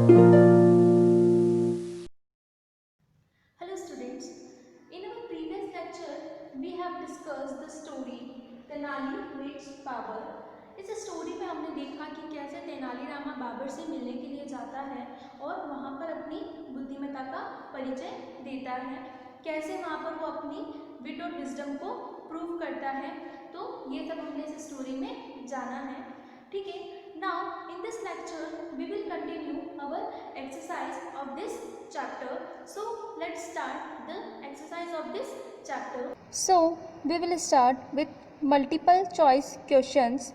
Hello students, in our previous lecture we have discussed the story Tenali meets Babar. इस story में हमने देखा कि कैसे तेनालीरामा बाबर से मिलने के लिए जाता है और वहाँ पर अपनी बुद्धिमत्ता का परिचय देता है, कैसे वहाँ पर वो अपनी विट और विजडम को प्रूव करता है। तो ये सब हमने इस स्टोरी में जाना है, ठीक है। Now in this lecture we will continue our exercise of this chapter. So let's start the exercise of this chapter. So we will start with multiple choice questions.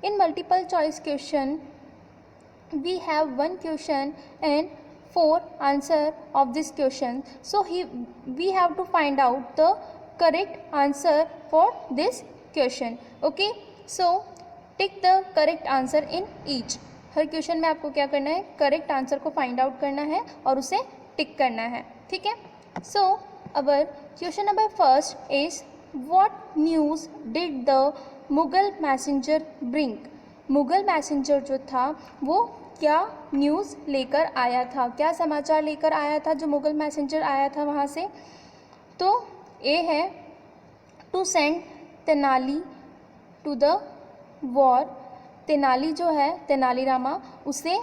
In multiple choice question we have one question and four answer of this question. So we have to find out the correct answer for this question. Okay, so tick the correct answer in each. हर question में आपको क्या करना है, correct answer को find out करना है और उसे टिक करना है, ठीक है। So our question number first is what news did the Mughal messenger bring. Mughal messenger जो था वो क्या न्यूज़ लेकर आया था, क्या समाचार लेकर आया था जो मुगल मैसेंजर आया था वहाँ से। तो ए है to send Tenali to the war. Tenali जो है तेनालीरामा उसे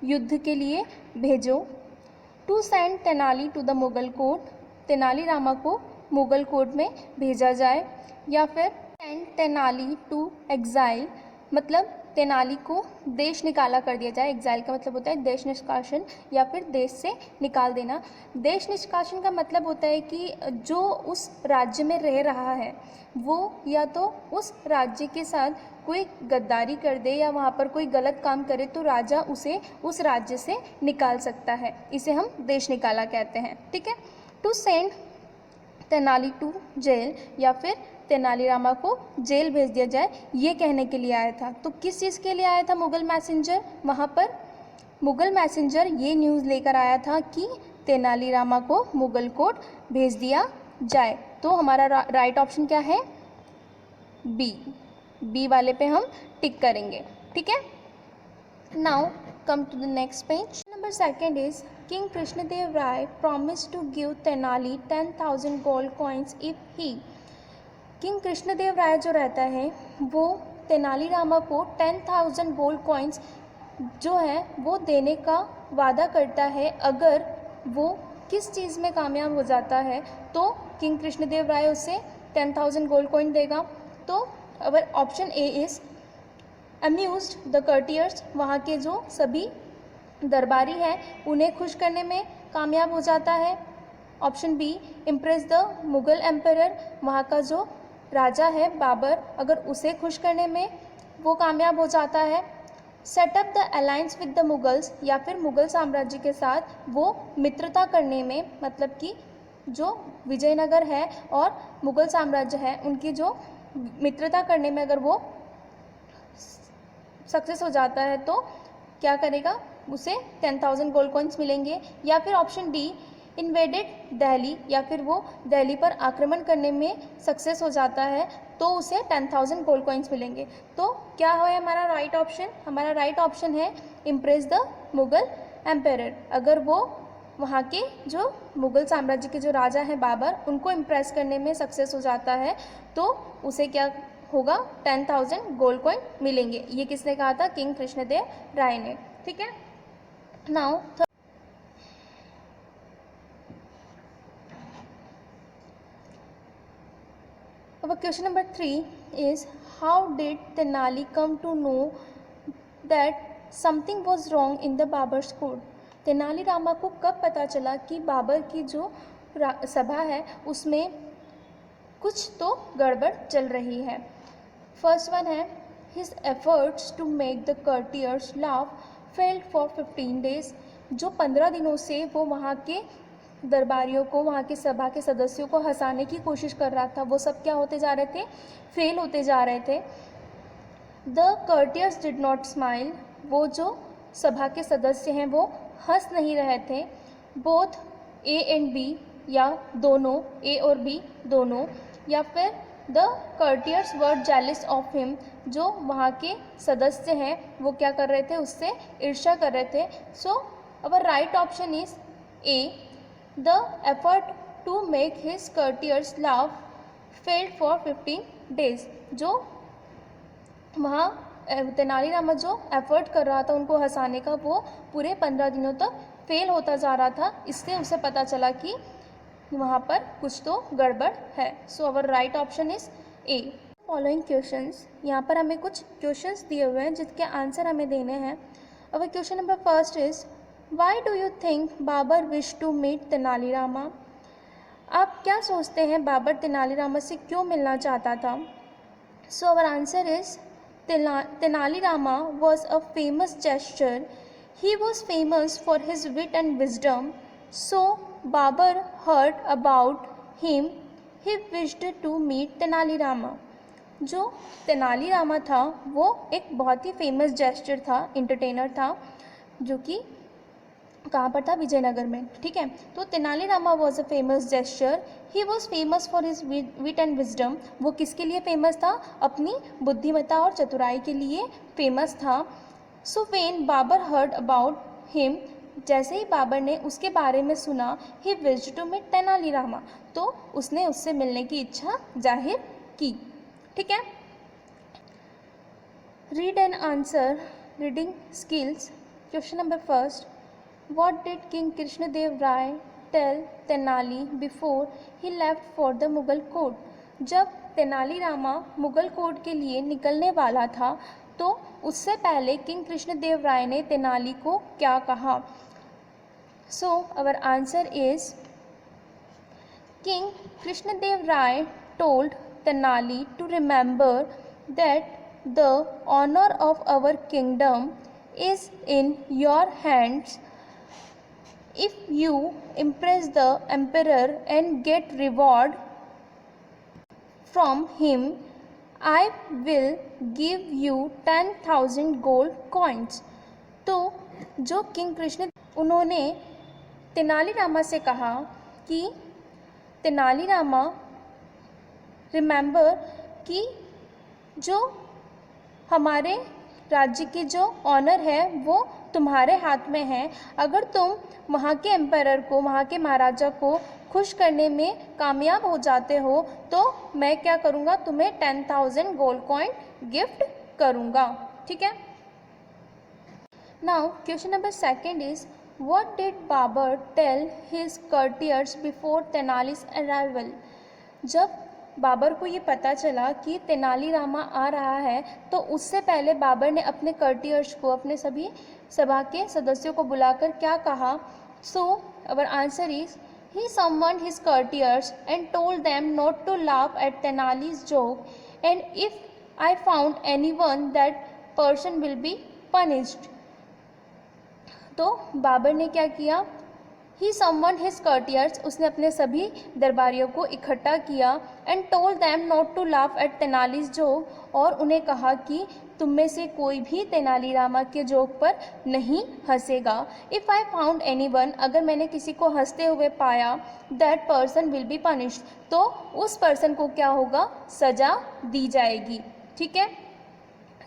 युद्ध के लिए भेजो। To send Tenali to the Mughal court, Tenalirama को मुगल कोर्ट में भेजा जाए। या फिर सेंड तेनाली टू एग्जाइल, मतलब तेनाली को देश निकाला कर दिया जाए। एग्जाइल का मतलब होता है देश निष्कासन या फिर देश से निकाल देना। देश निष्कासन का मतलब होता है कि जो उस राज्य में रह रहा है वो या तो उस राज्य के साथ कोई गद्दारी कर दे या वहाँ पर कोई गलत काम करे तो राजा उसे उस राज्य से निकाल सकता है, इसे हम देश निकाला कहते हैं, ठीक है। To send Tenali to jail, या फिर तेनालीरामा को जेल भेज दिया जाए, ये कहने के लिए आया था। तो किस चीज़ के लिए आया था मुगल मैसेंजर वहाँ पर? मुगल मैसेंजर ये न्यूज़ लेकर आया था कि तेनालीरामा को मुगल कोर्ट भेज दिया जाए। तो हमारा राइट ऑप्शन क्या है? बी वाले पे हम टिक करेंगे, ठीक है। Now come to the next page. Number second is king Krishnadeva Raya promise to give Tenali 10,000 gold coins if he. King Krishnadeva Raya जो रहता है वो तेनालीरामा को 10,000 गोल्ड कॉइन्स जो है वो देने का वादा करता है अगर वो किस चीज़ में कामयाब हो जाता है। तो किंग कृष्णदेव राय उसे 10,000 गोल्ड कॉइन देगा। तो our option A is amused the courtiers, वहाँ के जो सभी दरबारी हैं उन्हें खुश करने में कामयाब हो जाता है। Option B impress the Mughal emperor, वहाँ का जो राजा है बाबर अगर उसे खुश करने में वो कामयाब हो जाता है। Setup the alliance with the Mughals, या फिर मुगल साम्राज्य के साथ वो मित्रता करने में, मतलब कि जो विजयनगर है और मुगल साम्राज्य है उनकी जो मित्रता करने में अगर वो सक्सेस हो जाता है तो क्या करेगा, उसे 10,000 गोल्ड कॉइन्स मिलेंगे। या फिर ऑप्शन डी इन्वेडेड दिल्ली, या फिर वो दिल्ली पर आक्रमण करने में सक्सेस हो जाता है तो उसे 10,000 गोल्ड कॉइन्स मिलेंगे। तो क्या है हमारा राइट ऑप्शन? हमारा राइट ऑप्शन है इम्प्रेस द मुगल एम्परर। अगर वो वहाँ के जो मुगल साम्राज्य के जो राजा हैं बाबर उनको इम्प्रेस करने में सक्सेस हो जाता है तो उसे क्या होगा, 10,000 गोल्ड कॉइन मिलेंगे। ये किसने कहा था? किंग कृष्णदेव राय ने, ठीक है। Now our question number 3 is how did Tenali come to know that something was wrong in the Babar's court? Tenali Rama को कब पता चला कि बाबर की जो सभा है उसमें कुछ तो गड़बड़ चल रही है। फर्स्ट वन है his efforts to make the courtiers laugh failed for 15 days। जो 15 दिनों से वो वहाँ के दरबारियों को, वहाँ के सभा के सदस्यों को हंसाने की कोशिश कर रहा था, वो सब क्या होते जा रहे थे? फेल होते जा रहे थे। द कर्टियर्स डिड नॉट स्माइल, वो जो सभा के सदस्य हैं वो हंस नहीं रहे थे। बोथ ए एंड बी, या दोनों, ए और बी दोनों। या फिर the courtiers were jealous of him, जो वहाँ के सदस्य हैं वो क्या कर रहे थे? उससे ईर्ष्या कर रहे थे। सो Our right option is A. The effort to make his courtiers laugh failed for 15 days. जो वहाँ तेनालीरामा जो एफर्ट कर रहा था उनको हंसाने का, वो पूरे 15 दिनों तक फेल होता जा रहा था. इससे उसे पता चला कि वहाँ पर कुछ तो गड़बड़ है. So our right option is A. Following questions, यहाँ पर हमें कुछ क्वेश्चंस दिए हुए हैं जिसके आंसर हमें देने हैं. Our question number first is, why do you think Babur wish to meet Tenalirama? आप क्या सोचते हैं बाबर तेनालीरामा से क्यों मिलना चाहता था? So our answer is, Tenali Rama was a famous gesture. He was famous for his wit and wisdom. So Babur heard about him. He wished to meet Tenali Rama. जो तेनाली रामा था वो एक बहुत ही फेमस जेस्चर था, entertainer था, जो कि कहाँ पर था? विजयनगर में. ठीक है, तो Tenali Rama was a famous jester. He was famous for his wit and wisdom. वो किसके लिए फेमस था? अपनी बुद्धिमत्ता और चतुराई के लिए फेमस था. So when Babur heard about him, जैसे ही बाबर ने उसके बारे में सुना, he wished to meet Tenali Rama, तो उसने उससे मिलने की इच्छा जाहिर की. ठीक है, read and answer reading skills. Question number first, What did King Krishnadev Rai tell Tenali before he left for the Mughal court? जब तेनाली रामा मुगल कोर्ट के लिए निकलने वाला था तो उससे पहले किंग कृष्णदेव राय ने तेनाली को क्या कहा? So our answer is, king Krishnadeva Raya told Tenali to remember that the honour of our kingdom is in your hands. If you impress the emperor and get reward from him, I will give you 10,000 gold coins. तो जो king Krishna, उन्होंने तेनाली रामा से कहा कि Tenali Rama remember कि जो हमारे राज्य की जो ऑनर है वो तुम्हारे हाथ में है. अगर तुम वहाँ के एम्परर को, वहाँ के महाराजा को खुश करने में कामयाब हो जाते हो तो मैं क्या करूँगा? तुम्हें 10,000 गोल्ड कॉइन गिफ्ट करूँगा. ठीक है. Now question number second is, what did Babur tell his courtiers before Tenali's arrival? जब बाबर को ये पता चला कि तेनाली रामा आ रहा है तो उससे पहले बाबर ने अपने कर्टियर्स को, अपने सभी सभा के सदस्यों को बुलाकर क्या कहा? So our answer is, he summoned his courtiers and told them not to laugh at Tenali's joke and if I found anyone that person will be punished. तो बाबर ने क्या किया? ही समवन हिज कर्टियर्स, उसने अपने सभी दरबारियों को इकट्ठा किया, and told them not to laugh at Tenali's joke, और उन्हें कहा कि तुम में से कोई भी तेनाली रामा के जोक पर नहीं हंसेगा. इफ़ आई फाउंड एनीवन, अगर मैंने किसी को हंसते हुए पाया, that person will be punished, तो उस पर्सन को क्या होगा? सज़ा दी जाएगी. ठीक है,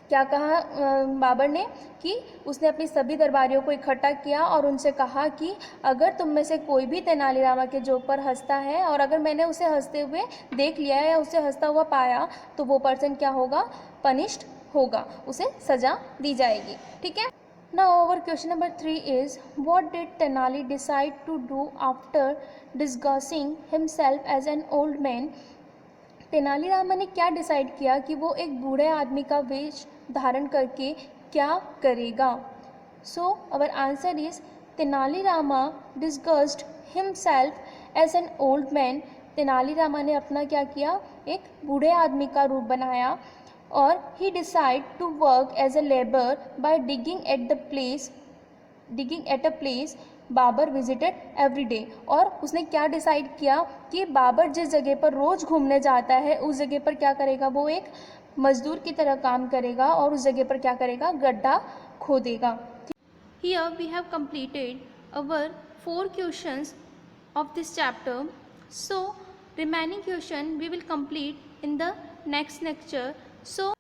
क्या कहा बाबर ने कि उसने अपनी सभी दरबारियों को इकट्ठा किया और उनसे कहा कि अगर तुम में से कोई भी तेनाली रामा के जोक पर हंसता है और अगर मैंने उसे हंसते हुए देख लिया है या उसे हंसता हुआ पाया तो वो पर्सन क्या होगा? पनिश्ड होगा, उसे सज़ा दी जाएगी. ठीक है. Now our question number 3 is, what did Tenali decide to do after disguising himself as an old man? Tenali Rama ने क्या डिसाइड किया कि वो एक बूढ़े आदमी का वेश धारण करके क्या करेगा? So our answer is, Tenali Rama disguised himself as an old man. Tenali Rama ने अपना क्या किया? एक बूढ़े आदमी का रूप बनाया और he decide to work as a labour by digging at a place Babur visited every day. और उसने क्या डिसाइड किया कि बाबर जिस जगह पर रोज़ घूमने जाता है उस जगह पर क्या करेगा? वो एक मजदूर की तरह काम करेगा और उस जगह पर क्या करेगा? गड्ढा खोदेगा. Here we have completed our 4 questions of this chapter. So remaining question we will complete in the next lecture. So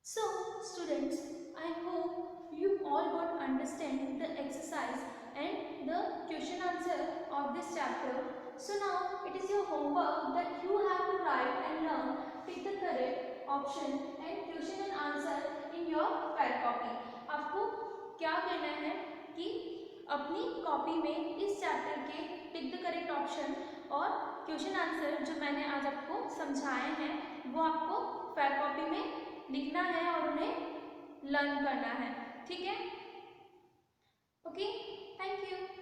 So, students, I hope you all got understand the exercise and the question answer of this chapter. So now it is your homework that you have to write and learn, pick the correct option and question and answer in your fair copy. आपको क्या करना है कि अपनी copy में इस chapter के टिक the correct option और क्वेश्चन आंसर जो मैंने आज आपको समझाए हैं वो आपको फेयर कॉपी में लिखना है और उन्हें लर्न करना है. ठीक है? Okay, thank you.